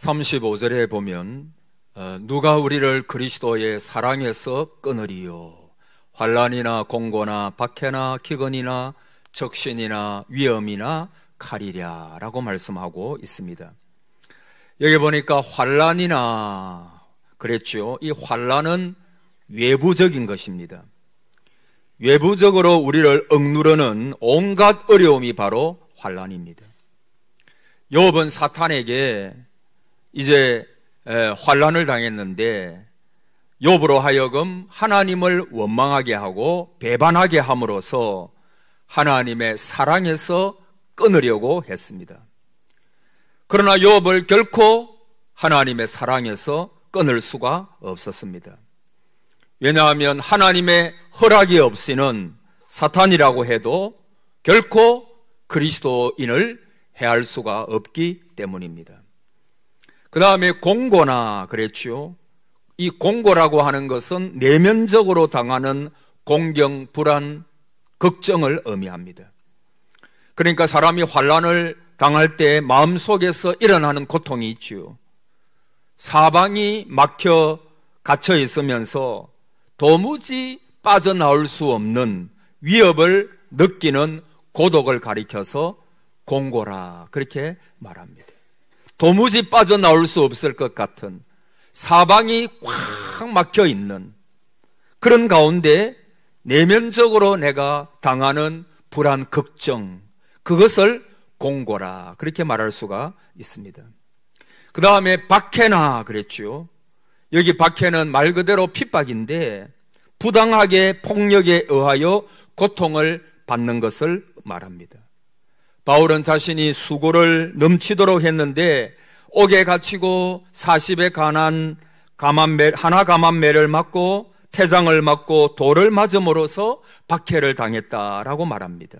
35절에 보면 누가 우리를 그리스도의 사랑에서 끊으리요. 환난이나 공고나 박해나 기근이나 적신이나 위험이나 칼이랴 라고 말씀하고 있습니다. 여기 보니까 환난이나 그랬죠. 이 환난은 외부적인 것입니다. 외부적으로 우리를 억누르는 온갖 어려움이 바로 환난입니다. 욥은 사탄에게 이제 환난을 당했는데 욥으로 하여금 하나님을 원망하게 하고 배반하게 함으로써 하나님의 사랑에서 끊으려고 했습니다. 그러나 욥을 결코 하나님의 사랑에서 끊을 수가 없었습니다. 왜냐하면 하나님의 허락이 없이는 사탄이라고 해도 결코 그리스도인을 해할 수가 없기 때문입니다. 그 다음에 공고나 그랬죠. 이 공고라고 하는 것은 내면적으로 당하는 공경, 불안, 걱정을 의미합니다. 그러니까 사람이 환난을 당할 때 마음속에서 일어나는 고통이 있죠. 사방이 막혀 갇혀 있으면서 도무지 빠져나올 수 없는 위협을 느끼는 고독을 가리켜서 공고라 그렇게 말합니다. 도무지 빠져나올 수 없을 것 같은 사방이 꽉 막혀 있는 그런 가운데 내면적으로 내가 당하는 불안, 걱정, 그것을 공고라 그렇게 말할 수가 있습니다. 그 다음에 박해나 그랬죠. 여기 박해는 말 그대로 핍박인데 부당하게 폭력에 의하여 고통을 받는 것을 말합니다. 바울은 자신이 수고를 넘치도록 했는데 옥에 갇히고 40에 관한 하나 가만매를 맞고 태장을 맞고 돌을 맞음으로써 박해를 당했다라고 말합니다.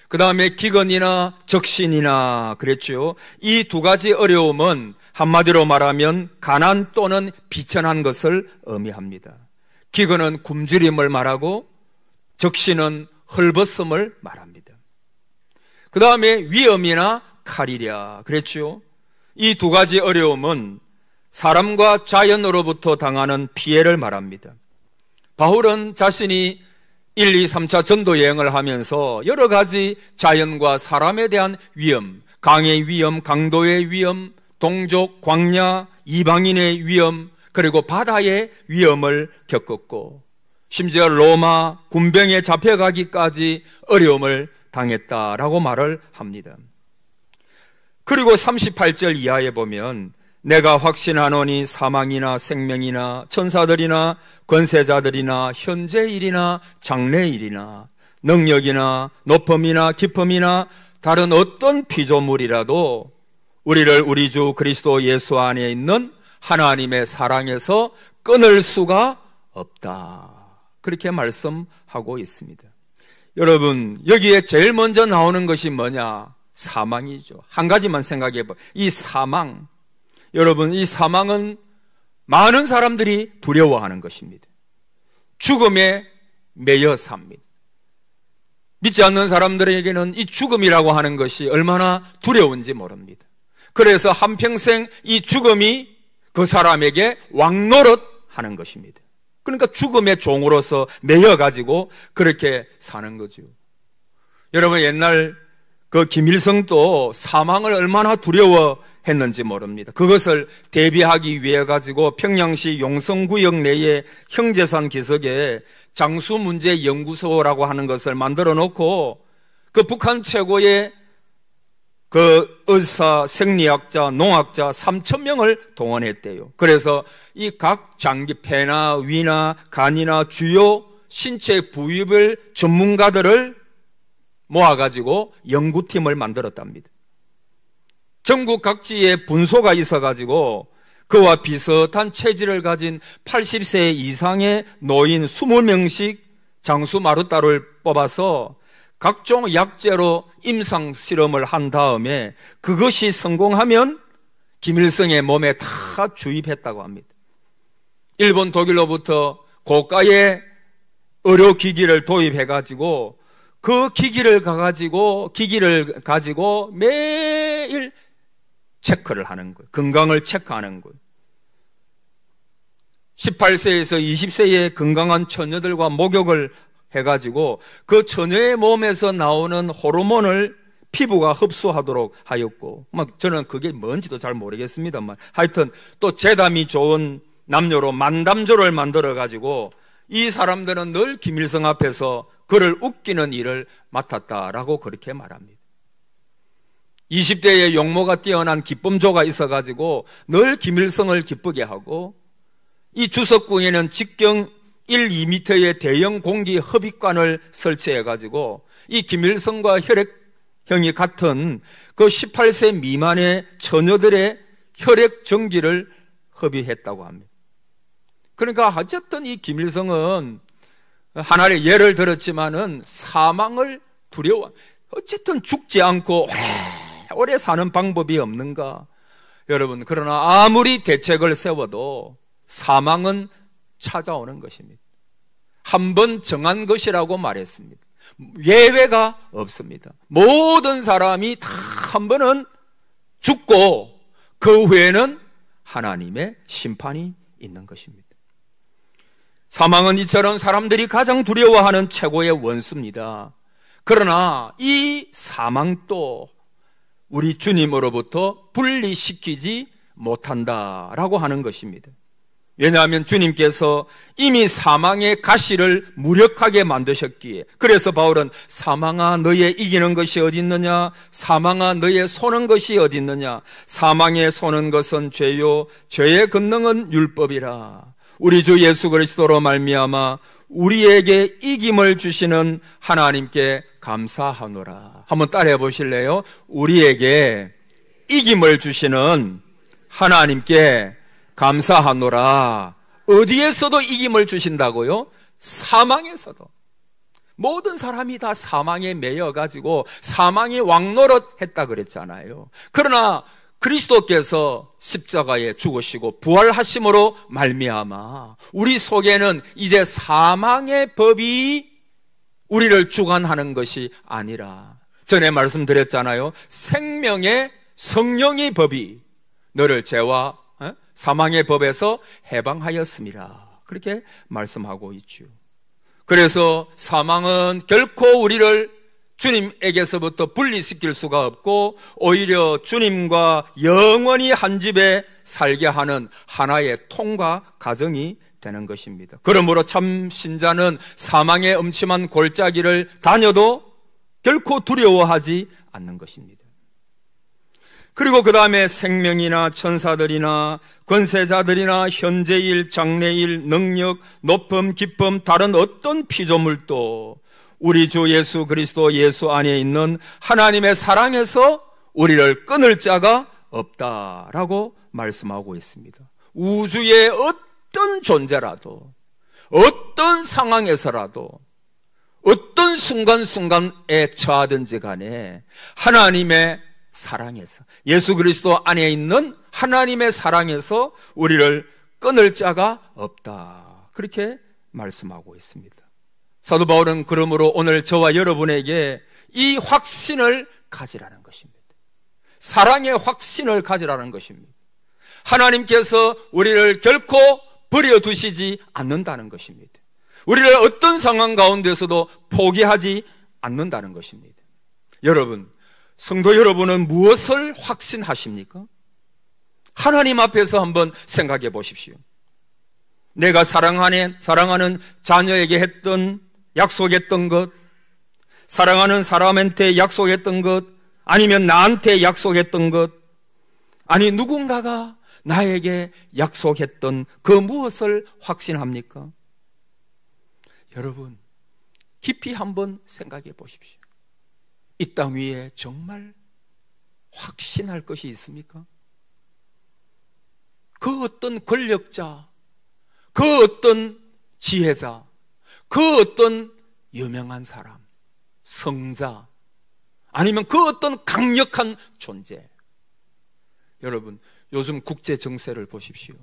그 다음에 기근이나 적신이나 그랬죠. 이 두 가지 어려움은 한마디로 말하면 가난 또는 비천한 것을 의미합니다. 기근은 굶주림을 말하고 적신은 헐벗음을 말합니다. 그 다음에 위험이나 칼이랴 그랬죠. 이 두 가지 어려움은 사람과 자연으로부터 당하는 피해를 말합니다. 바울은 자신이 1, 2, 3차 전도 여행을 하면서 여러 가지 자연과 사람에 대한 위험, 강의 위험, 강도의 위험, 동족, 광야, 이방인의 위험, 그리고 바다의 위험을 겪었고 심지어 로마 군병에 잡혀가기까지 어려움을 당했다라고 말을 합니다. 그리고 38절 이하에 보면 내가 확신하노니 사망이나 생명이나 천사들이나 권세자들이나 현재일이나 장래일이나 능력이나 높음이나 깊음이나 다른 어떤 피조물이라도 우리를 우리 주 그리스도 예수 안에 있는 하나님의 사랑에서 끊을 수가 없다 그렇게 말씀하고 있습니다. 여러분 여기에 제일 먼저 나오는 것이 뭐냐? 사망이죠. 한 가지만 생각해 봐. 이 사망, 여러분 이 사망은 많은 사람들이 두려워하는 것입니다. 죽음에 매여 삽니다. 믿지 않는 사람들에게는 이 죽음이라고 하는 것이 얼마나 두려운지 모릅니다. 그래서 한평생 이 죽음이 그 사람에게 왕노릇 하는 것입니다. 그러니까 죽음의 종으로서 매여가지고 그렇게 사는 거죠. 여러분 옛날 그 김일성도 사망을 얼마나 두려워했는지 모릅니다. 그것을 대비하기 위해 가지고 평양시 용성구역 내에 형제산 기슭에 장수문제연구소라고 하는 것을 만들어 놓고 그 북한 최고의 그 의사, 생리학자, 농학자 3,000명을 동원했대요. 그래서 이 각 장기, 폐나 위나 간이나 주요 신체 부위별 전문가들을 모아가지고 연구팀을 만들었답니다. 전국 각지에 분소가 있어가지고 그와 비슷한 체질을 가진 80세 이상의 노인 20명씩 장수 마루따를 뽑아서 각종 약재로 임상 실험을 한 다음에 그것이 성공하면 김일성의 몸에 다 주입했다고 합니다. 일본, 독일로부터 고가의 의료기기를 도입해가지고 그 기기를 가지고 매일 체크를 하는 거예요. 건강을 체크하는 거예요. 18세에서 20세의 건강한 처녀들과 목욕을 해가지고 그 처녀의 몸에서 나오는 호르몬을 피부가 흡수하도록 하였고, 저는 그게 뭔지도 잘 모르겠습니다만, 하여튼 또 재담이 좋은 남녀로 만담조를 만들어가지고 이 사람들은 늘 김일성 앞에서 그를 웃기는 일을 맡았다라고 그렇게 말합니다. 20대에 용모가 뛰어난 기쁨조가 있어가지고 늘 김일성을 기쁘게 하고, 이 주석궁에는 직경 1, 2m의 대형 공기 흡입관을 설치해가지고 이 김일성과 혈액형이 같은 그 18세 미만의 처녀들의 혈액 전기를 흡입했다고 합니다. 그러니까 어쨌든 이 김일성은 하나의 예를 들었지만은 사망을 두려워, 어쨌든 죽지 않고 오래 사는 방법이 없는가? 여러분, 그러나 아무리 대책을 세워도 사망은 찾아오는 것입니다. 한 번 정한 것이라고 말했습니다. 예외가 없습니다. 모든 사람이 다 한 번은 죽고 그 후에는 하나님의 심판이 있는 것입니다. 사망은 이처럼 사람들이 가장 두려워하는 최고의 원수입니다. 그러나 이 사망도 우리 주님으로부터 분리시키지 못한다라고 하는 것입니다. 왜냐하면 주님께서 이미 사망의 가시를 무력하게 만드셨기에, 그래서 바울은 사망아 너의 이기는 것이 어디 있느냐, 사망아 너의 소는 것이 어디 있느냐, 사망의 소는 것은 죄요 죄의 권능은 율법이라. 우리 주 예수 그리스도로 말미암아 우리에게 이김을 주시는 하나님께 감사하노라. 한번 따라해 보실래요? 우리에게 이김을 주시는 하나님께 감사하노라. 어디에서도 이김을 주신다고요? 사망에서도. 모든 사람이 다 사망에 매여가지고 사망이 왕노릇했다 그랬잖아요. 그러나 그리스도께서 십자가에 죽으시고 부활하심으로 말미암아 우리 속에는 이제 사망의 법이 우리를 주관하는 것이 아니라, 전에 말씀드렸잖아요. 생명의 성령의 법이 너를 죄와 사망의 법에서 해방하였습니다. 그렇게 말씀하고 있죠. 그래서 사망은 결코 우리를 주님에게서부터 분리시킬 수가 없고, 오히려 주님과 영원히 한 집에 살게 하는 하나의 통과 과정이 되는 것입니다. 그러므로 참 신자는 사망의 음침한 골짜기를 다녀도 결코 두려워하지 않는 것입니다. 그리고 그 다음에 생명이나 천사들이나 권세자들이나 현재일, 장래일, 능력, 높음, 기쁨, 다른 어떤 피조물도 우리 주 예수 그리스도 예수 안에 있는 하나님의 사랑에서 우리를 끊을 자가 없다라고 말씀하고 있습니다. 우주의 어떤 존재라도, 어떤 상황에서라도, 어떤 순간순간에 처하든지 간에 하나님의 사랑에서, 예수 그리스도 안에 있는 하나님의 사랑에서 우리를 끊을 자가 없다, 그렇게 말씀하고 있습니다. 사도 바울은 그러므로 오늘 저와 여러분에게 이 확신을 가지라는 것입니다. 사랑의 확신을 가지라는 것입니다. 하나님께서 우리를 결코 버려두시지 않는다는 것입니다. 우리를 어떤 상황 가운데서도 포기하지 않는다는 것입니다. 여러분, 성도 여러분은 무엇을 확신하십니까? 하나님 앞에서 한번 생각해 보십시오. 내가 사랑하는 자녀에게 했던, 약속했던 것, 사랑하는 사람한테 약속했던 것, 아니면 나한테 약속했던 것, 아니 누군가가 나에게 약속했던 그 무엇을 확신합니까? 여러분, 깊이 한번 생각해 보십시오. 이 땅 위에 정말 확신할 것이 있습니까? 그 어떤 권력자, 그 어떤 지혜자, 그 어떤 유명한 사람, 성자, 아니면 그 어떤 강력한 존재. 여러분, 요즘 국제 정세를 보십시오.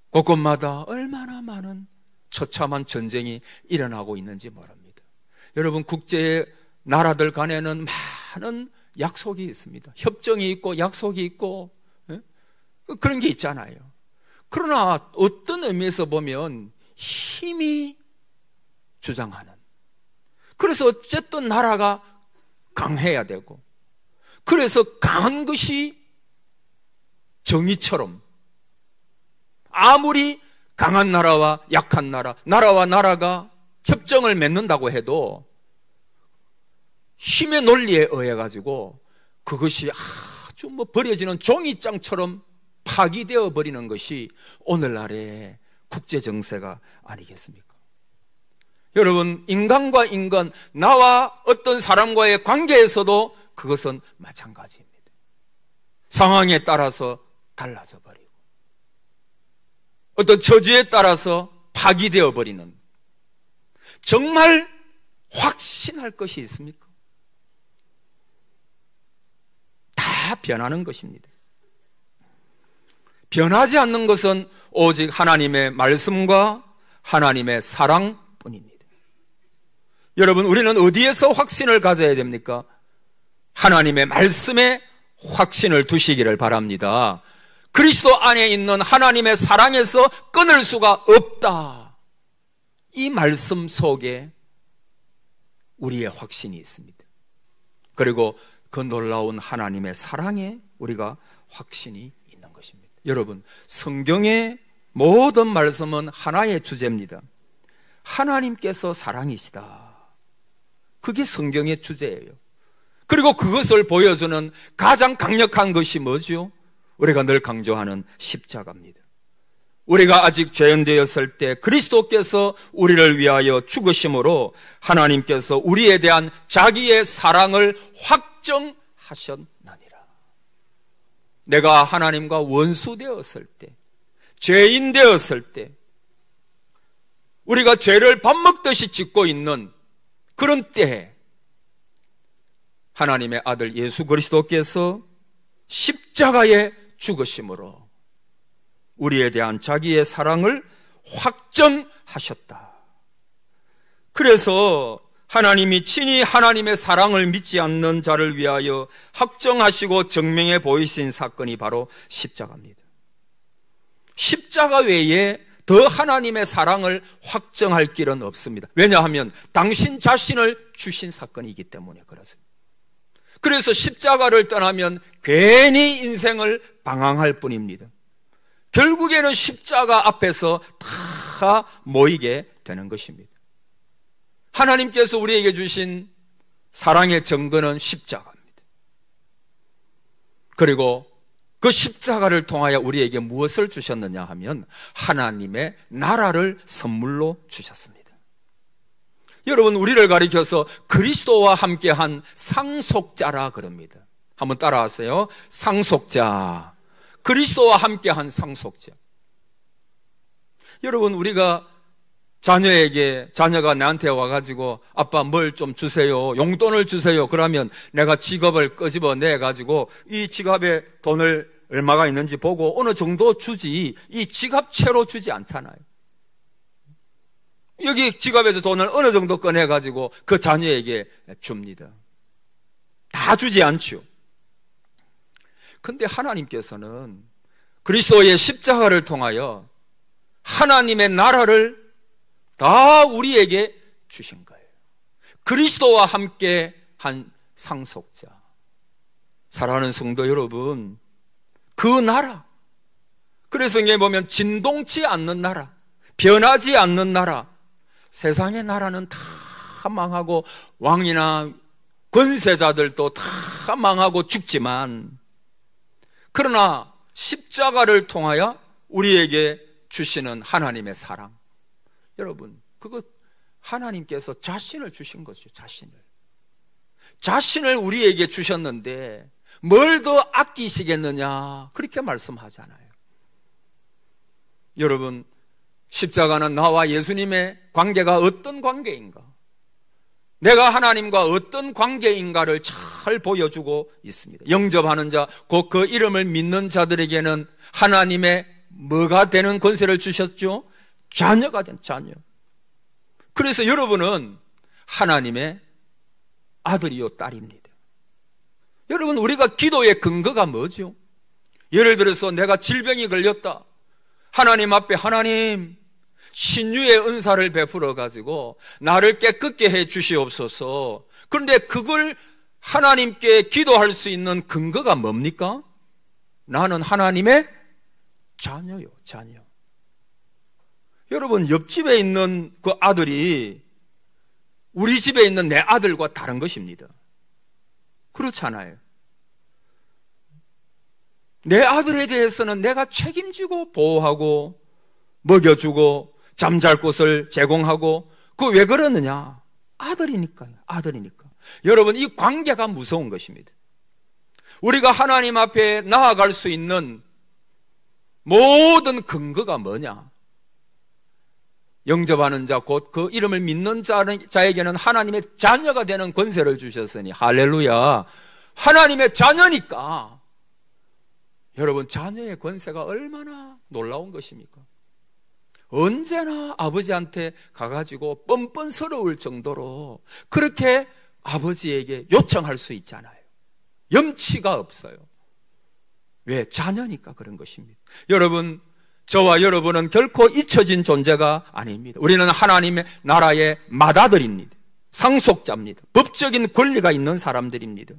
곳곳마다 얼마나 많은 처참한 전쟁이 일어나고 있는지 모릅니다. 여러분, 국제의 나라들 간에는 많은 약속이 있습니다. 협정이 있고 약속이 있고 그런 게 있잖아요. 그러나 어떤 의미에서 보면 힘이 주장하는, 그래서 어쨌든 나라가 강해야 되고, 그래서 강한 것이 정의처럼, 아무리 강한 나라와 약한 나라와 나라가 협정을 맺는다고 해도 힘의 논리에 의해 가지고 그것이 아주 버려지는 종이장처럼 파기되어 버리는 것이 오늘날의 국제 정세가 아니겠습니까? 여러분, 인간과 인간, 나와 어떤 사람과의 관계에서도 그것은 마찬가지입니다. 상황에 따라서 달라져 버리고, 어떤 처지에 따라서 파기되어 버리는, 정말 확신할 것이 있습니까? 다 변하는 것입니다. 변하지 않는 것은 오직 하나님의 말씀과 하나님의 사랑뿐입니다. 여러분, 우리는 어디에서 확신을 가져야 됩니까? 하나님의 말씀에 확신을 두시기를 바랍니다. 그리스도 안에 있는 하나님의 사랑에서 끊을 수가 없다. 이 말씀 속에 우리의 확신이 있습니다. 그리고 그 놀라운 하나님의 사랑에 우리가 확신이 있는 것입니다. 여러분, 성경의 모든 말씀은 하나의 주제입니다. 하나님께서 사랑이시다. 그게 성경의 주제예요. 그리고 그것을 보여주는 가장 강력한 것이 뭐죠? 우리가 늘 강조하는 십자가입니다. 우리가 아직 죄인 되었을 때 그리스도께서 우리를 위하여 죽으심으로 하나님께서 우리에 대한 자기의 사랑을 확정하셨느니라. 내가 하나님과 원수 되었을 때, 죄인 되었을 때, 우리가 죄를 밥 먹듯이 짓고 있는 그런 때에 하나님의 아들 예수 그리스도께서 십자가에 죽으심으로 우리에 대한 자기의 사랑을 확정하셨다. 그래서 하나님이 친히 하나님의 사랑을 믿지 않는 자를 위하여 확정하시고 증명해 보이신 사건이 바로 십자가입니다. 십자가 외에 더 하나님의 사랑을 확정할 길은 없습니다. 왜냐하면 당신 자신을 주신 사건이기 때문에 그렇습니다. 그래서 십자가를 떠나면 괜히 인생을 방황할 뿐입니다. 결국에는 십자가 앞에서 다 모이게 되는 것입니다. 하나님께서 우리에게 주신 사랑의 증거는 십자가입니다. 그리고 그 십자가를 통하여 우리에게 무엇을 주셨느냐 하면 하나님의 나라를 선물로 주셨습니다. 여러분, 우리를 가리켜서 그리스도와 함께한 상속자라 그럽니다. 한번 따라하세요. 상속자. 그리스도와 함께한 상속자. 여러분, 우리가 자녀가 나한테 와가지고 아빠 뭘 좀 주세요, 용돈을 주세요. 그러면 내가 지갑을 끄집어내가지고 이 지갑에 돈을 얼마가 있는지 보고 어느 정도 주지, 이 지갑채로 주지 않잖아요. 여기 지갑에서 돈을 어느 정도 꺼내가지고 그 자녀에게 줍니다. 다 주지 않죠. 근데 하나님께서는 그리스도의 십자가를 통하여 하나님의 나라를 다 우리에게 주신 거예요. 그리스도와 함께 한 상속자. 사랑하는 성도 여러분, 그 나라, 그래서 성경에 보면 진동치 않는 나라, 변하지 않는 나라, 세상의 나라는 다 망하고 왕이나 권세자들도 다 망하고 죽지만, 그러나 십자가를 통하여 우리에게 주시는 하나님의 사랑, 여러분, 그거 하나님께서 자신을 주신 거죠. 자신을 우리에게 주셨는데 뭘 더 아끼시겠느냐, 그렇게 말씀하잖아요. 여러분, 십자가는 나와 예수님의 관계가 어떤 관계인가, 내가 하나님과 어떤 관계인가를 잘 보여주고 있습니다. 영접하는 자, 곧 그 이름을 믿는 자들에게는 하나님의 뭐가 되는 권세를 주셨죠? 자녀가 된 자녀. 그래서 여러분은 하나님의 아들이요 딸입니다. 여러분, 우리가 기도의 근거가 뭐죠? 예를 들어서 내가 질병이 걸렸다. 하나님 앞에 하나님, 신유의 은사를 베풀어 가지고 나를 깨끗게 해 주시옵소서. 그런데 그걸 하나님께 기도할 수 있는 근거가 뭡니까? 나는 하나님의 자녀요, 자녀. 여러분, 옆집에 있는 그 아들이 우리 집에 있는 내 아들과 다른 것입니다. 그렇잖아요. 내 아들에 대해서는 내가 책임지고 보호하고 먹여주고 잠잘 곳을 제공하고, 그 왜 그러느냐? 아들이니까요. 아들이니까. 여러분, 이 관계가 무서운 것입니다. 우리가 하나님 앞에 나아갈 수 있는 모든 근거가 뭐냐? 영접하는 자, 곧 그 이름을 믿는 자에게는 하나님의 자녀가 되는 권세를 주셨으니, 할렐루야. 하나님의 자녀니까. 여러분, 자녀의 권세가 얼마나 놀라운 것입니까? 언제나 아버지한테 가가지고 뻔뻔스러울 정도로 그렇게 아버지에게 요청할 수 있잖아요. 염치가 없어요. 왜? 자녀니까 그런 것입니다. 여러분, 저와 여러분은 결코 잊혀진 존재가 아닙니다. 우리는 하나님의 나라의 맏아들입니다. 상속자입니다. 법적인 권리가 있는 사람들입니다.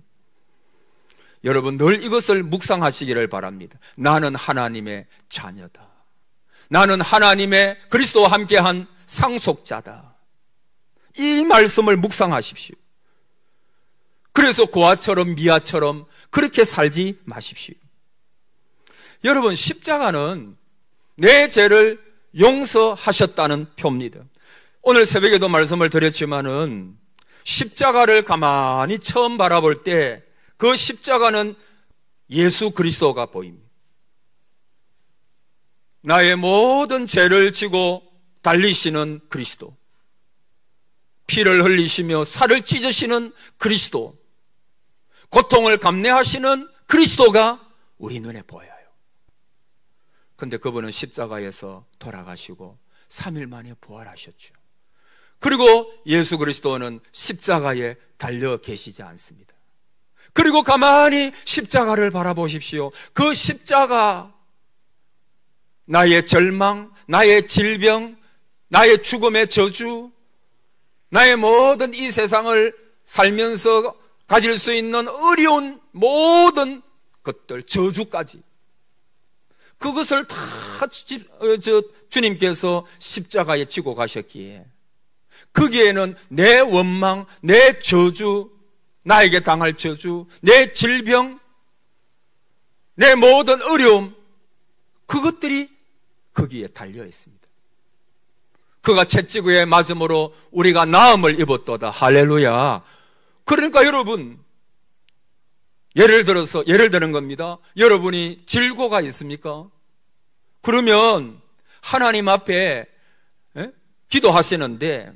여러분, 늘 이것을 묵상하시기를 바랍니다. 나는 하나님의 자녀다. 나는 하나님의 그리스도와 함께한 상속자다. 이 말씀을 묵상하십시오. 그래서 고아처럼 미아처럼 그렇게 살지 마십시오. 여러분, 십자가는 내 죄를 용서하셨다는 표입니다. 오늘 새벽에도 말씀을 드렸지만은 십자가를 가만히 처음 바라볼 때 그 십자가는 예수 그리스도가 보입니다. 나의 모든 죄를 지고 달리시는 그리스도, 피를 흘리시며 살을 찢으시는 그리스도, 고통을 감내하시는 그리스도가 우리 눈에 보여요. 그런데 그분은 십자가에서 돌아가시고 3일 만에 부활하셨죠. 그리고 예수 그리스도는 십자가에 달려 계시지 않습니다. 그리고 가만히 십자가를 바라보십시오. 그 십자가, 나의 절망, 나의 질병, 나의 죽음의 저주, 나의 모든 이 세상을 살면서 가질 수 있는 어려운 모든 것들, 저주까지, 그것을 다 주님께서 십자가에 지고 가셨기에 거기에는 내 원망, 내 저주, 나에게 당할 저주, 내 질병, 내 모든 어려움, 그것들이 거기에 달려 있습니다. 그가 채찍에 맞음으로 우리가 나음을 입었도다. 할렐루야. 그러니까 여러분, 예를 드는 겁니다. 여러분이 질고가 있습니까? 그러면 하나님 앞에 기도하시는데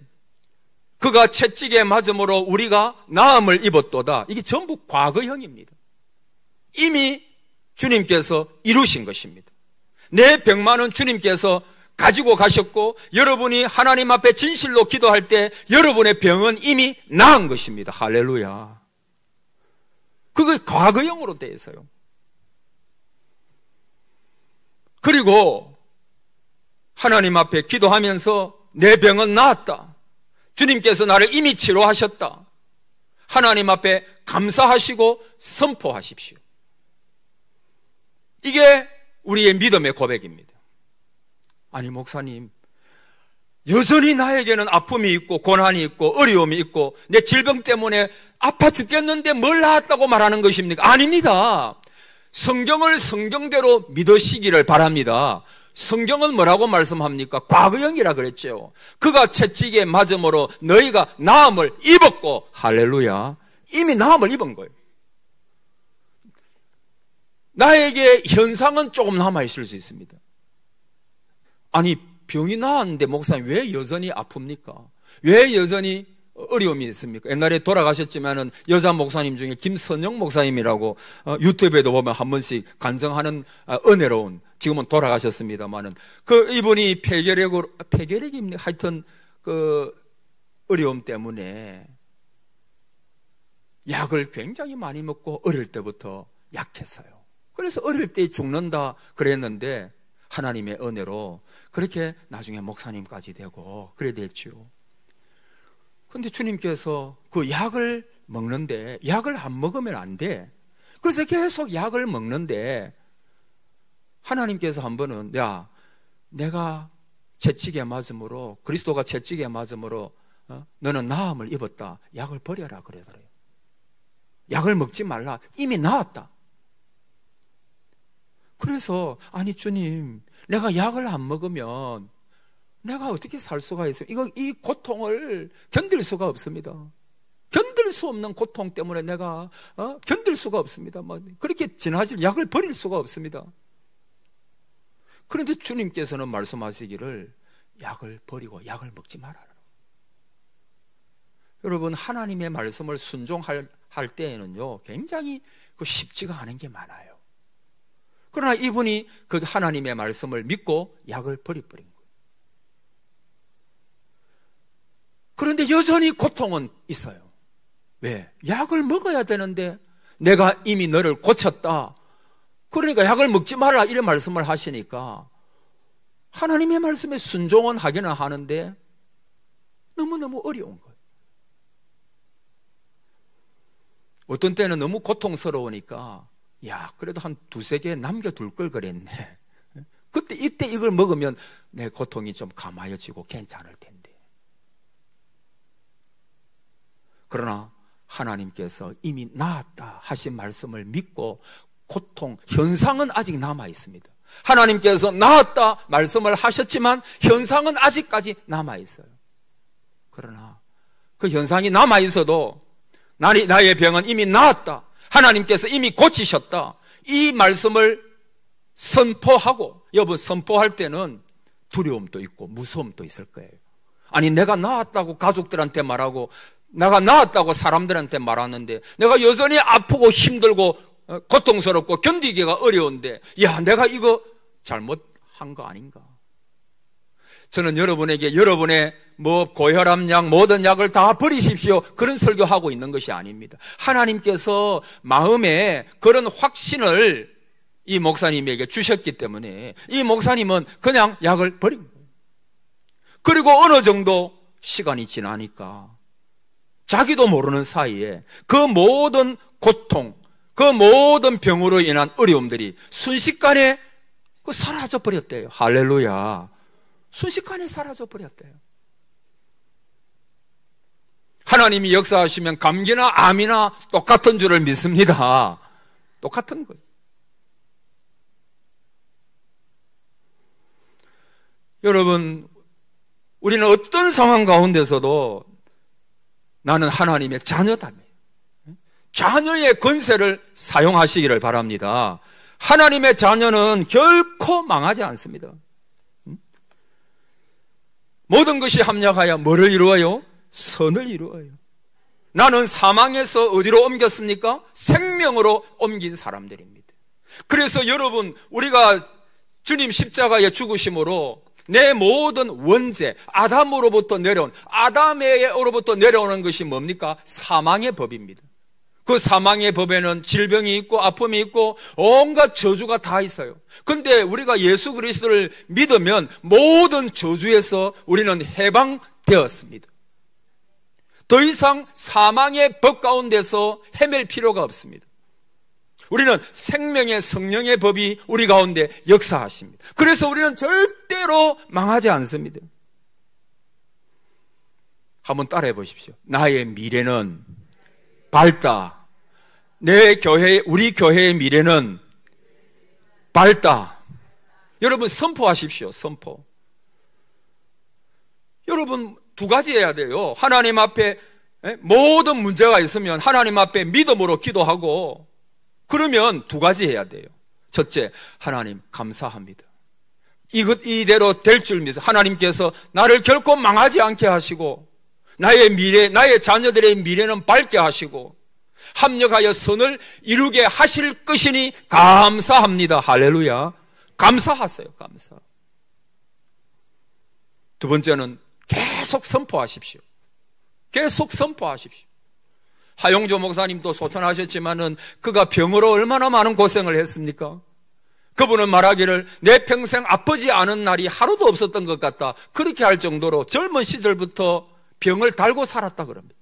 그가 채찍에 맞음으로 우리가 나음을 입었도다. 이게 전부 과거형입니다. 이미 주님께서 이루신 것입니다. 내 병만은 주님께서 가지고 가셨고, 여러분이 하나님 앞에 진실로 기도할 때 여러분의 병은 이미 나은 것입니다. 할렐루야. 그게 과거형으로 되어 있어요. 그리고 하나님 앞에 기도하면서 내 병은 나았다. 주님께서 나를 이미 치료하셨다. 하나님 앞에 감사하시고 선포하십시오. 이게 우리의 믿음의 고백입니다. 아니, 목사님, 여전히 나에게는 아픔이 있고 고난이 있고 어려움이 있고 내 질병 때문에 아파 죽겠는데 뭘 나았다고 말하는 것입니까? 아닙니다. 성경을 성경대로 믿으시기를 바랍니다. 성경은 뭐라고 말씀합니까? 과거형이라 그랬죠. 그가 채찍에 맞음으로 너희가 나음을 입었고, 할렐루야, 이미 나음을 입은 거예요. 나에게 현상은 조금 남아있을 수 있습니다. 아니, 병이 나았는데 목사님 왜 여전히 아픕니까? 왜 여전히 어려움이 있습니까? 옛날에 돌아가셨지만은 여자 목사님 중에 김선영 목사님이라고 유튜브에도 보면 한 번씩 간증하는 은혜로운, 지금은 돌아가셨습니다만은 그 이분이 폐결핵입니까? 하여튼 그 어려움 때문에 약을 굉장히 많이 먹고 어릴 때부터 약했어요. 그래서 어릴 때 죽는다 그랬는데 하나님의 은혜로 그렇게 나중에 목사님까지 되고 그래 됐죠. 근데 주님께서 그 약을 먹는데 약을 안 먹으면 안 돼. 그래서 계속 약을 먹는데 하나님께서 한 번은 야, 내가 채찍에 맞음으로 그리스도가 채찍에 맞음으로 너는 나음을 입었다. 약을 버려라 그러더래요. 약을 먹지 말라. 이미 나았다. 그래서 아니 주님, 내가 약을 안 먹으면 내가 어떻게 살 수가 있어요? 이 고통을 견딜 수가 없습니다. 견딜 수 없는 고통 때문에 내가 견딜 수가 없습니다. 그렇게 지나질 약을 버릴 수가 없습니다. 그런데 주님께서는 말씀하시기를 약을 버리고 약을 먹지 말아라. 여러분, 하나님의 말씀을 순종할 때에는요 굉장히 쉽지가 않은 게 많아요. 그러나 이분이 그 하나님의 말씀을 믿고 약을 버려버린 거예요. 그런데 여전히 고통은 있어요. 왜? 약을 먹어야 되는데 내가 이미 너를 고쳤다. 그러니까 약을 먹지 마라 이런 말씀을 하시니까 하나님의 말씀에 순종은 하기는 하는데 너무너무 어려운 거예요. 어떤 때는 너무 고통스러우니까 야, 그래도 한 두세 개 남겨둘 걸 그랬네. 이때 이걸 먹으면 내 고통이 좀 감아여지고 괜찮을 텐데. 그러나 하나님께서 이미 나았다 하신 말씀을 믿고 고통, 현상은 아직 남아 있습니다. 하나님께서 나았다 말씀을 하셨지만 현상은 아직까지 남아 있어요. 그러나 그 현상이 남아 있어도 나의 병은 이미 나았다. 하나님께서 이미 고치셨다. 이 말씀을 선포하고, 여러분 선포할 때는 두려움도 있고 무서움도 있을 거예요. 아니 내가 나았다고 가족들한테 말하고 내가 나았다고 사람들한테 말하는데 내가 여전히 아프고 힘들고 고통스럽고 견디기가 어려운데 야, 내가 이거 잘못한 거 아닌가? 저는 여러분에게 여러분의 고혈압 약, 모든 약을 다 버리십시오. 그런 설교하고 있는 것이 아닙니다. 하나님께서 마음에 그런 확신을 이 목사님에게 주셨기 때문에 이 목사님은 그냥 약을 버린 거예요. 그리고 어느 정도 시간이 지나니까 자기도 모르는 사이에 그 모든 고통, 그 모든 병으로 인한 어려움들이 순식간에 사라져 버렸대요. 할렐루야. 순식간에 사라져 버렸대요. 하나님이 역사하시면 감기나 암이나 똑같은 줄을 믿습니다. 똑같은 거예요. 여러분, 우리는 어떤 상황 가운데서도 나는 하나님의 자녀다. 자녀의 권세를 사용하시기를 바랍니다. 하나님의 자녀는 결코 망하지 않습니다. 모든 것이 합력하여 뭐를 이루어요? 선을 이루어요. 나는 사망에서 어디로 옮겼습니까? 생명으로 옮긴 사람들입니다. 그래서 여러분, 우리가 주님 십자가의 죽으심으로 내 모든 원죄, 아담으로부터 내려오는 것이 뭡니까? 사망의 법입니다. 그 사망의 법에는 질병이 있고 아픔이 있고 온갖 저주가 다 있어요. 그런데 우리가 예수 그리스도를 믿으면 모든 저주에서 우리는 해방되었습니다. 더 이상 사망의 법 가운데서 헤맬 필요가 없습니다. 우리는 생명의 성령의 법이 우리 가운데 역사하십니다. 그래서 우리는 절대로 망하지 않습니다. 한번 따라해 보십시오. 나의 미래는 밝다. 우리 교회의 미래는 밝다. 여러분 선포하십시오. 선포. 여러분 두 가지 해야 돼요. 하나님 앞에 모든 문제가 있으면 하나님 앞에 믿음으로 기도하고, 그러면 두 가지 해야 돼요. 첫째, 하나님 감사합니다. 이대로 될 줄 믿어. 하나님께서 나를 결코 망하지 않게 하시고 나의 미래, 나의 자녀들의 미래는 밝게 하시고 합력하여 선을 이루게 하실 것이니 감사합니다. 할렐루야. 감사하세요. 감사. 두 번째는 계속 선포하십시오. 계속 선포하십시오. 하용조 목사님도 소천하셨지만은 그가 병으로 얼마나 많은 고생을 했습니까? 그분은 말하기를 내 평생 아프지 않은 날이 하루도 없었던 것 같다. 그렇게 할 정도로 젊은 시절부터 병을 달고 살았다 그럽니다.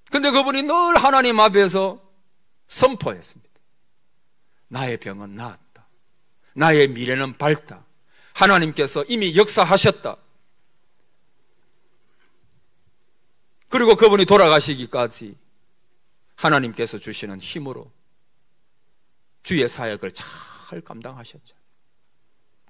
근데 그분이 늘 하나님 앞에서 선포했습니다. 나의 병은 나았다. 나의 미래는 밝다. 하나님께서 이미 역사하셨다. 그리고 그분이 돌아가시기까지 하나님께서 주시는 힘으로 주의 사역을 잘 감당하셨죠.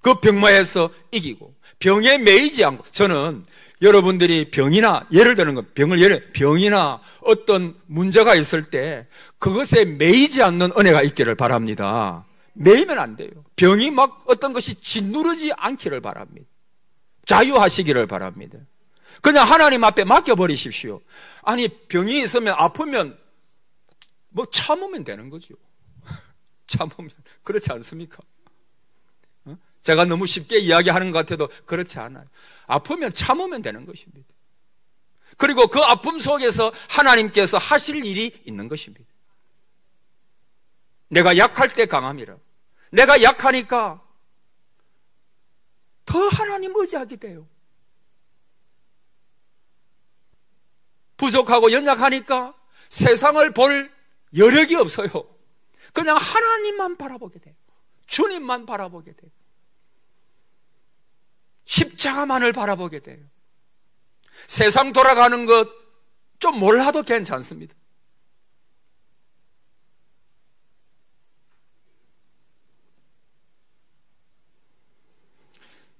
그 병마에서 이기고 병에 매이지 않고, 저는 여러분들이 병이나 예를 드는 것, 병이나 어떤 문제가 있을 때 그것에 매이지 않는 은혜가 있기를 바랍니다. 매이면 안 돼요. 병이 막 어떤 것이 짓누르지 않기를 바랍니다. 자유하시기를 바랍니다. 그냥 하나님 앞에 맡겨버리십시오. 아니, 병이 있으면 아프면 뭐 참으면 되는 거죠. 참으면. 그렇지 않습니까? 제가 너무 쉽게 이야기하는 것 같아도 그렇지 않아요. 아프면 참으면 되는 것입니다. 그리고 그 아픔 속에서 하나님께서 하실 일이 있는 것입니다. 내가 약할 때 강함이라. 내가 약하니까 더 하나님 의지하게 돼요. 부족하고 연약하니까 세상을 볼 여력이 없어요. 그냥 하나님만 바라보게 돼요. 주님만 바라보게 돼요. 십자가만을 바라보게 돼요. 세상 돌아가는 것 좀 몰라도 괜찮습니다.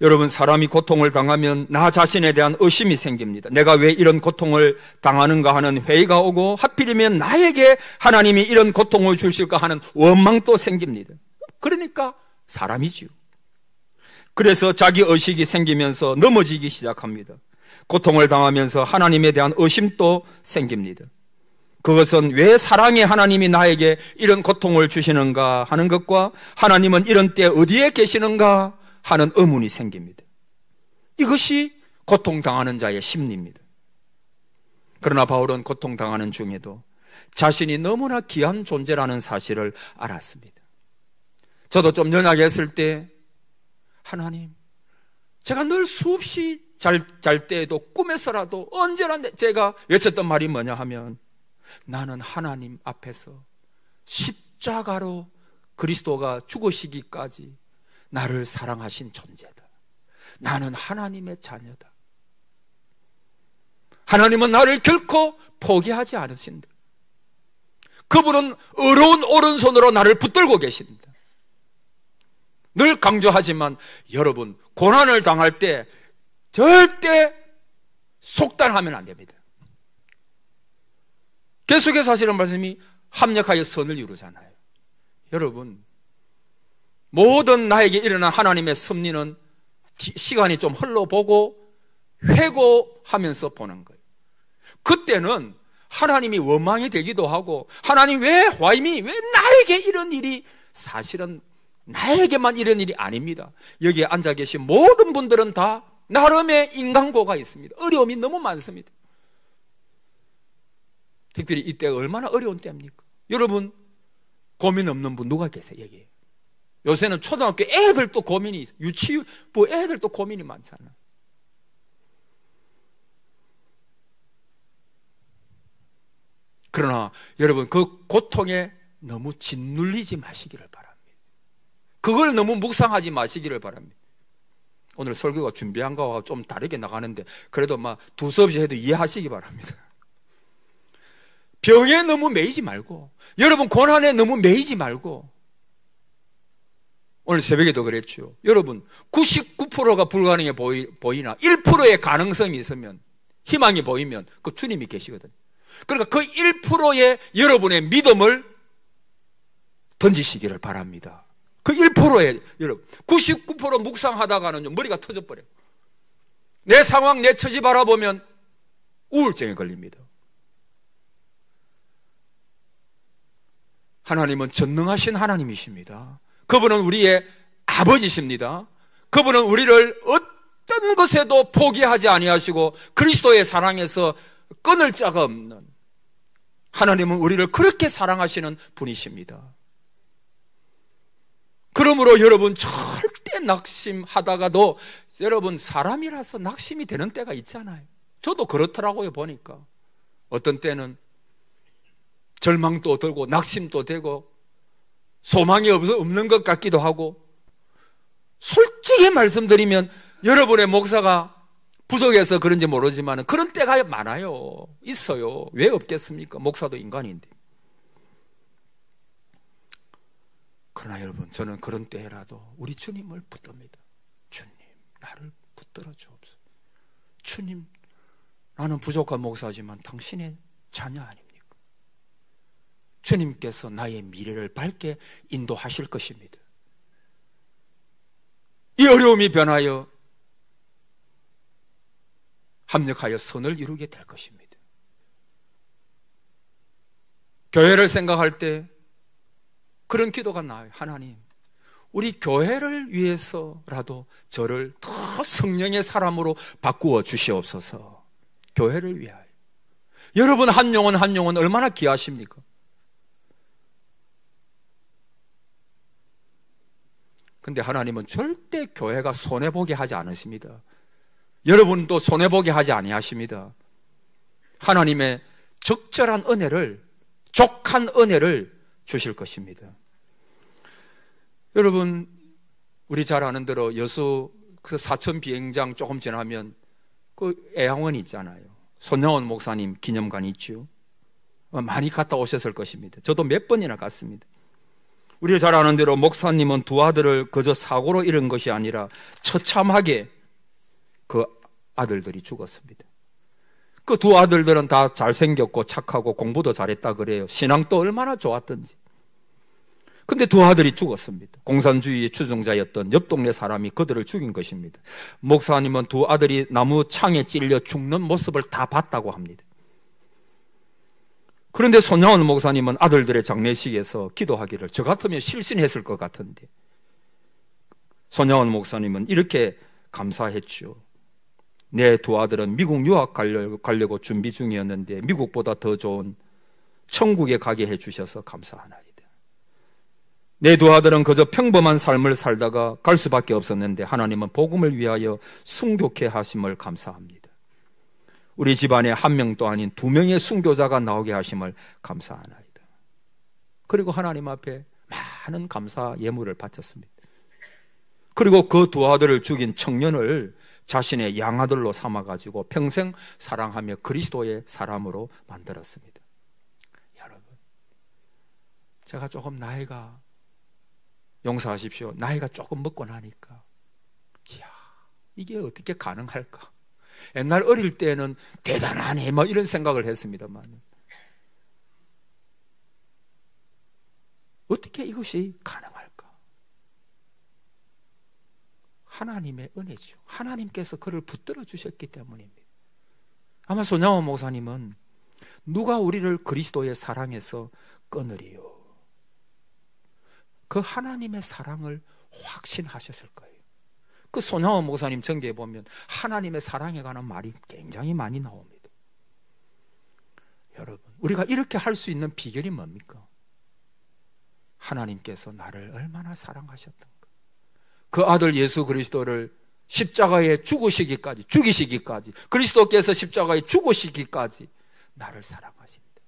여러분, 사람이 고통을 당하면 나 자신에 대한 의심이 생깁니다. 내가 왜 이런 고통을 당하는가 하는 회의가 오고, 하필이면 나에게 하나님이 이런 고통을 주실까 하는 원망도 생깁니다. 그러니까 사람이지요. 그래서 자기 의식이 생기면서 넘어지기 시작합니다. 고통을 당하면서 하나님에 대한 의심도 생깁니다. 그것은 왜 사랑의 하나님이 나에게 이런 고통을 주시는가 하는 것과 하나님은 이런 때 어디에 계시는가 하는 의문이 생깁니다. 이것이 고통당하는 자의 심리입니다. 그러나 바울은 고통당하는 중에도 자신이 너무나 귀한 존재라는 사실을 알았습니다. 저도 좀 연약했을 때 하나님, 제가 늘 수없이 잘 때에도 꿈에서라도 언제나 제가 외쳤던 말이 뭐냐 하면, 나는 하나님 앞에서 십자가로 그리스도가 죽으시기까지 나를 사랑하신 존재다. 나는 하나님의 자녀다. 하나님은 나를 결코 포기하지 않으신다. 그분은 의로운 오른손으로 나를 붙들고 계십니다. 늘 강조하지만 여러분, 고난을 당할 때 절대 속단하면 안 됩니다. 계속해서 하시는 말씀이 합력하여 선을 이루잖아요. 여러분, 모든 나에게 일어난 하나님의 섭리는 시간이 좀 흘러보고 회고하면서 보는 거예요. 그때는 하나님이 원망이 되기도 하고, 하나님 왜 나에게 이런 일이, 사실은 나에게만 이런 일이 아닙니다. 여기에 앉아 계신 모든 분들은 다 나름의 인간고가 있습니다. 어려움이 너무 많습니다. 특별히 이때가 얼마나 어려운 때입니까? 여러분, 고민 없는 분 누가 계세요, 여기? 요새는 초등학교 애들도 고민이 있어요. 유치부 애들도 고민이 많잖아요. 그러나 여러분, 그 고통에 너무 짓눌리지 마시기를 바랍니다. 그걸 너무 묵상하지 마시기를 바랍니다. 오늘 설교가 준비한 거와 좀 다르게 나가는데 그래도 막 두서없이 해도 이해하시기 바랍니다. 병에 너무 매이지 말고, 여러분 고난에 너무 매이지 말고, 오늘 새벽에도 그랬죠. 여러분 99%가 불가능해 보이나 1%의 가능성이 있으면, 희망이 보이면 그 주님이 계시거든요. 그러니까 그 1%의 여러분의 믿음을 던지시기를 바랍니다. 그 1%에 여러분 99% 묵상하다가는 머리가 터져버려요. 내 상황, 내 처지 바라보면 우울증에 걸립니다. 하나님은 전능하신 하나님이십니다. 그분은 우리의 아버지십니다. 그분은 우리를 어떤 것에도 포기하지 아니하시고 그리스도의 사랑에서 끊을 자가 없는 하나님은 우리를 그렇게 사랑하시는 분이십니다. 그러므로 여러분 절대 낙심하다가도 여러분 사람이라서 낙심이 되는 때가 있잖아요. 저도 그렇더라고요. 보니까 어떤 때는 절망도 들고 낙심도 되고 소망이 없는 것 같기도 하고, 솔직히 말씀드리면 여러분의 목사가 부족해서 그런지 모르지만 그런 때가 많아요. 있어요. 왜 없겠습니까? 목사도 인간인데. 그러나 여러분, 저는 그런 때라도 우리 주님을 붙듭니다. 주님, 나를 붙들어 주옵소서. 주님, 나는 부족한 목사지만 당신의 자녀 아닙니까? 주님께서 나의 미래를 밝게 인도하실 것입니다. 이 어려움이 변하여 합력하여 선을 이루게 될 것입니다. 교회를 생각할 때 그런 기도가 나와요. 하나님, 우리 교회를 위해서라도 저를 더 성령의 사람으로 바꾸어 주시옵소서. 교회를 위하여. 여러분, 한 영혼 한 영혼 얼마나 귀하십니까? 근데 하나님은 절대 교회가 손해보게 하지 않으십니다. 여러분도 손해보게 하지 아니하십니다. 하나님의 적절한 은혜를, 족한 은혜를 주실 것입니다. 여러분, 우리 잘 아는 대로 여수 그 사천 비행장 조금 지나면 그 애양원 있잖아요. 손영원 목사님 기념관이 있죠. 많이 갔다 오셨을 것입니다. 저도 몇 번이나 갔습니다. 우리가 잘 아는 대로 목사님은 두 아들을 그저 사고로 잃은 것이 아니라 처참하게 그 아들들이 죽었습니다. 그 두 아들들은 다 잘생겼고 착하고 공부도 잘했다 그래요. 신앙도 얼마나 좋았던지. 근데 두 아들이 죽었습니다. 공산주의의 추종자였던 옆 동네 사람이 그들을 죽인 것입니다. 목사님은 두 아들이 나무 창에 찔려 죽는 모습을 다 봤다고 합니다. 그런데 손양원 목사님은 아들들의 장례식에서 기도하기를, 저 같으면 실신했을 것 같은데, 손양원 목사님은 이렇게 감사했죠. 내 두 아들은 미국 유학 가려고 준비 중이었는데 미국보다 더 좋은 천국에 가게 해주셔서 감사하나이다. 내 두 아들은 그저 평범한 삶을 살다가 갈 수밖에 없었는데 하나님은 복음을 위하여 순교케 하심을 감사합니다. 우리 집안에 한 명도 아닌 두 명의 순교자가 나오게 하심을 감사하나이다. 그리고 하나님 앞에 많은 감사 예물을 바쳤습니다. 그리고 그 두 아들을 죽인 청년을 자신의 양아들로 삼아가지고 평생 사랑하며 그리스도의 사람으로 만들었습니다. 여러분, 제가 조금 나이가, 용서하십시오, 나이가 조금 먹고 나니까, 이야, 이게 어떻게 가능할까? 옛날 어릴 때는 대단하네 뭐 이런 생각을 했습니다만, 어떻게 이것이 가능할까? 하나님의 은혜죠. 하나님께서 그를 붙들어 주셨기 때문입니다. 아마 손양원 목사님은 누가 우리를 그리스도의 사랑에서 끊으리요? 그 하나님의 사랑을 확신하셨을 거예요. 그 손양원 목사님 전기에 보면 하나님의 사랑에 관한 말이 굉장히 많이 나옵니다. 여러분, 우리가 이렇게 할 수 있는 비결이 뭡니까? 하나님께서 나를 얼마나 사랑하셨던가. 그 아들 예수 그리스도를 십자가에 죽이시기까지, 그리스도께서 십자가에 죽으시기까지 나를 사랑하신다.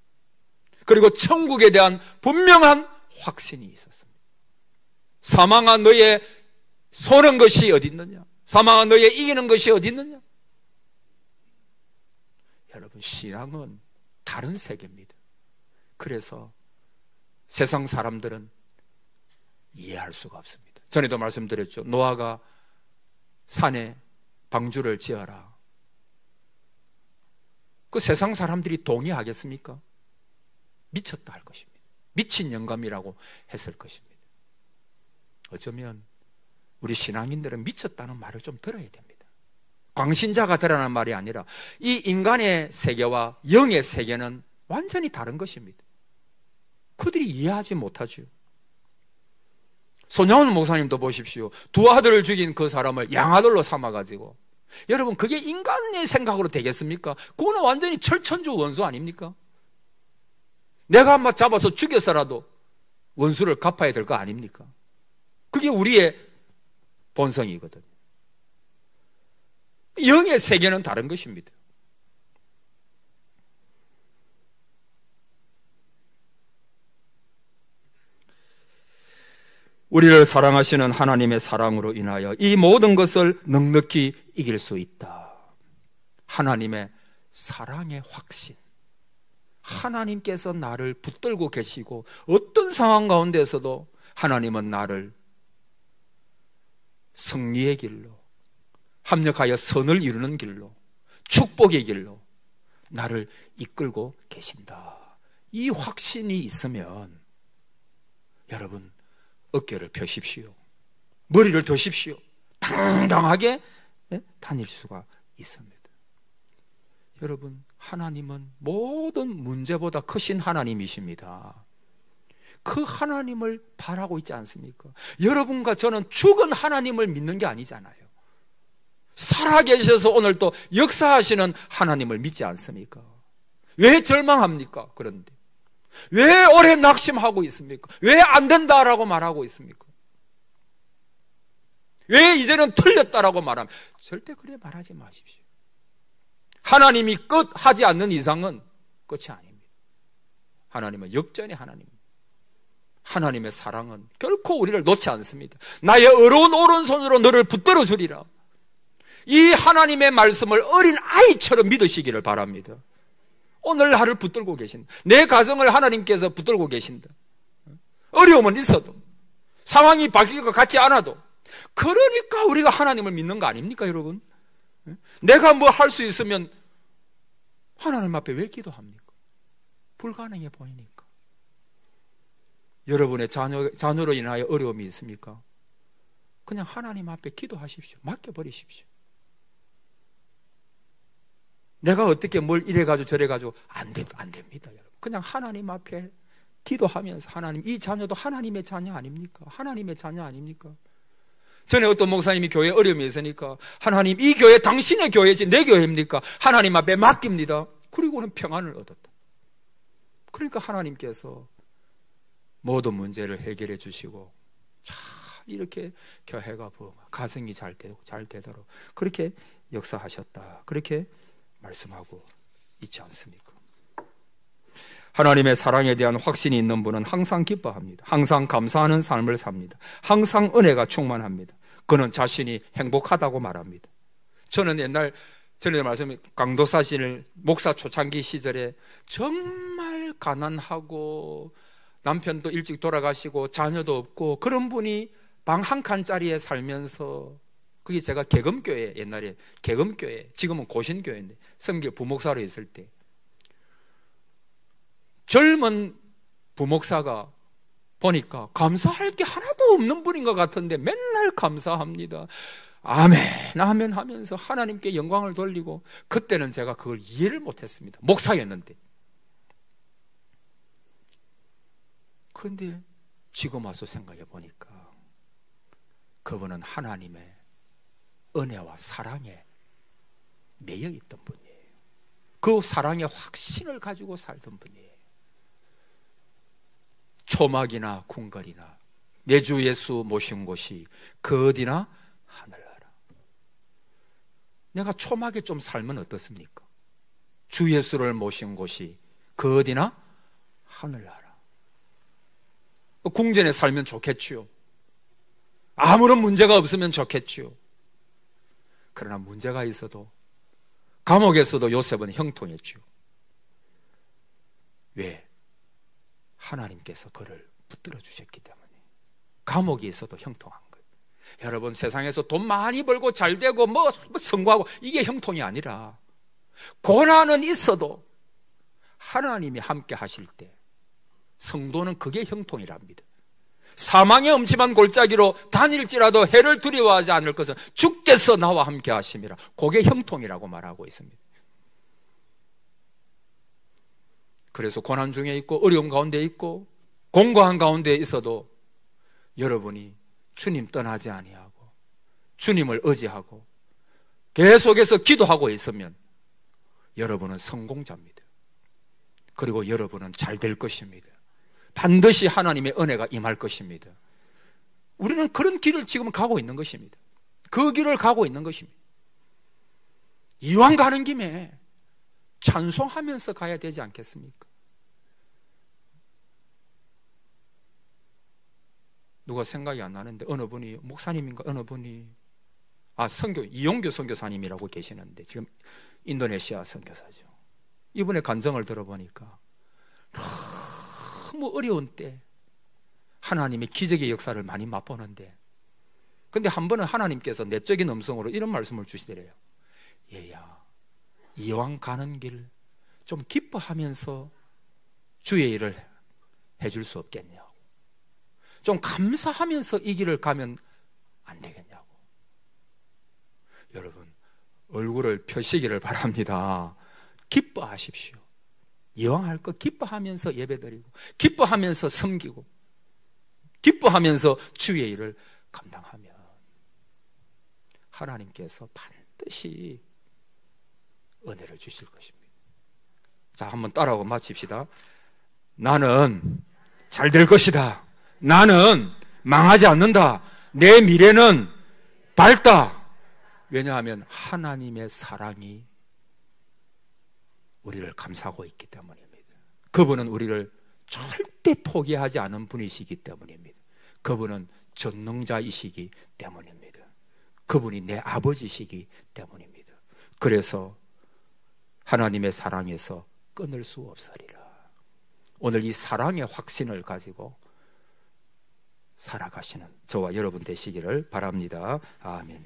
그리고 천국에 대한 분명한 확신이 있었습니다. 사망한 너의 소는 것이 어디 있느냐? 사망한 너의 이기는 것이 어디 있느냐? 여러분, 신앙은 다른 세계입니다. 그래서 세상 사람들은 이해할 수가 없습니다. 전에도 말씀드렸죠. 노아가 산에 방주를 지어라. 그 세상 사람들이 동의하겠습니까? 미쳤다 할 것입니다. 미친 영감이라고 했을 것입니다. 어쩌면 우리 신앙인들은 미쳤다는 말을 좀 들어야 됩니다. 광신자가 되라는 말이 아니라 이 인간의 세계와 영의 세계는 완전히 다른 것입니다. 그들이 이해하지 못하죠. 손양원 목사님도 보십시오. 두 아들을 죽인 그 사람을 양아들로 삼아가지고, 여러분, 그게 인간의 생각으로 되겠습니까? 그거는 완전히 철천주 원수 아닙니까? 내가 한번 잡아서 죽여서라도 원수를 갚아야 될 거 아닙니까? 그게 우리의 본성이거든요. 영의 세계는 다른 것입니다. 우리를 사랑하시는 하나님의 사랑으로 인하여 이 모든 것을 넉넉히 이길 수 있다. 하나님의 사랑의 확신. 하나님께서 나를 붙들고 계시고 어떤 상황 가운데서도 하나님은 나를 승리의 길로, 합력하여 선을 이루는 길로, 축복의 길로 나를 이끌고 계신다. 이 확신이 있으면 여러분 어깨를 펴십시오. 머리를 드십시오. 당당하게 다닐 수가 있습니다. 여러분, 하나님은 모든 문제보다 크신 하나님이십니다. 그 하나님을 바라고 있지 않습니까? 여러분과 저는 죽은 하나님을 믿는 게 아니잖아요. 살아계셔서 오늘 또 역사하시는 하나님을 믿지 않습니까? 왜 절망합니까? 그런데 왜 오래 낙심하고 있습니까? 왜 안 된다라고 말하고 있습니까? 왜 이제는 틀렸다라고 말합니까? 절대 그래 말하지 마십시오. 하나님이 끝 하지 않는 이상은 끝이 아닙니다. 하나님은 역전의 하나님입니다. 하나님의 사랑은 결코 우리를 놓지 않습니다. 나의 어려운 오른손으로 너를 붙들어 주리라. 이 하나님의 말씀을 어린 아이처럼 믿으시기를 바랍니다. 오늘 나를 붙들고 계신다. 내 가정을 하나님께서 붙들고 계신다. 어려움은 있어도, 상황이 바뀔 것 같지 않아도, 그러니까 우리가 하나님을 믿는 거 아닙니까, 여러분? 내가 뭐 할 수 있으면 하나님 앞에 왜 기도합니까? 불가능해 보이니까. 여러분의 자녀로 인하여 어려움이 있습니까? 그냥 하나님 앞에 기도하십시오. 맡겨버리십시오. 내가 어떻게 뭘 이래가지고 저래가지고 안 됩니다, 여러분. 그냥 하나님 앞에 기도하면서, 하나님, 이 자녀도 하나님의 자녀 아닙니까? 하나님의 자녀 아닙니까? 전에 어떤 목사님이 교회에 어려움이 있으니까, 하나님, 이 교회 당신의 교회지 내 교회입니까? 하나님 앞에 맡깁니다. 그리고는 평안을 얻었다. 그러니까 하나님께서 모든 문제를 해결해 주시고 잘 이렇게 교회가 가정이 잘 되도록 그렇게 역사하셨다. 그렇게 말씀하고 있지 않습니까? 하나님의 사랑에 대한 확신이 있는 분은 항상 기뻐합니다. 항상 감사하는 삶을 삽니다. 항상 은혜가 충만합니다. 그는 자신이 행복하다고 말합니다. 저는 옛날 전에 말씀드린 강도사신을 목사 초창기 시절에 정말 가난하고 남편도 일찍 돌아가시고 자녀도 없고 그런 분이 방 한 칸짜리에 살면서, 그게 제가 개검교회, 옛날에 개검교회, 지금은 고신교회인데 성교 부목사로 있을 때 젊은 부목사가 보니까 감사할 게 하나도 없는 분인 것 같은데 맨날 감사합니다. 아멘, 아멘 하면서 하나님께 영광을 돌리고, 그때는 제가 그걸 이해를 못했습니다. 목사였는데. 그런데 지금 와서 생각해 보니까 그분은 하나님의 은혜와 사랑에 매여 있던 분이에요. 그 사랑의 확신을 가지고 살던 분이에요. 초막이나 궁궐이나 내 주 예수 모신 곳이 그 어디나 하늘나라. 내가 초막에 좀 살면 어떻습니까? 주 예수를 모신 곳이 그 어디나 하늘나라. 궁전에 살면 좋겠지요. 아무런 문제가 없으면 좋겠지요. 그러나 문제가 있어도, 감옥에서도 요셉은 형통했지요. 왜? 하나님께서 그를 붙들어 주셨기 때문에. 감옥에 있어도 형통한 거예요. 여러분, 세상에서 돈 많이 벌고 잘 되고 뭐 성공하고 이게 형통이 아니라, 고난은 있어도 하나님이 함께 하실 때 성도는 그게 형통이랍니다. 사망의 음침한 골짜기로 다닐지라도 해를 두려워하지 않을 것은 주께서 나와 함께 하심이라. 그게 형통이라고 말하고 있습니다. 그래서 고난 중에 있고 어려움 가운데 있고 공고한 가운데 있어도 여러분이 주님 떠나지 아니하고 주님을 의지하고 계속해서 기도하고 있으면 여러분은 성공자입니다. 그리고 여러분은 잘 될 것입니다. 반드시 하나님의 은혜가 임할 것입니다. 우리는 그런 길을 지금 가고 있는 것입니다. 그 길을 가고 있는 것입니다. 이왕 가는 김에 찬송하면서 가야 되지 않겠습니까? 누가 생각이 안 나는데 어느 분이, 목사님인가 어느 분이, 이용규 선교사님이라고 계시는데 지금 인도네시아 선교사죠. 이분의 간증을 들어보니까 너무 어려운 때 하나님의 기적의 역사를 많이 맛보는데, 근데 한 번은 하나님께서 내적인 음성으로 이런 말씀을 주시더래요. 얘야, 이왕 가는 길 좀 기뻐하면서 주의 일을 해줄 수 없겠냐고, 좀 감사하면서 이 길을 가면 안 되겠냐고. 여러분, 얼굴을 펴시기를 바랍니다. 기뻐하십시오. 이왕 할 거 기뻐하면서 예배드리고, 기뻐하면서 섬기고, 기뻐하면서 주의 일을 감당하면 하나님께서 반드시 은혜를 주실 것입니다. 자, 한번 따라하고 마칩시다. 나는 잘 될 것이다. 나는 망하지 않는다. 내 미래는 밝다. 왜냐하면 하나님의 사랑이 우리를 감싸고 있기 때문입니다. 그분은 우리를 절대 포기하지 않은 분이시기 때문입니다. 그분은 전능자이시기 때문입니다. 그분이 내 아버지시기 때문입니다. 그래서 하나님의 사랑에서 끊을 수 없으리라. 오늘 이 사랑의 확신을 가지고 살아가시는 저와 여러분 되시기를 바랍니다. 아멘.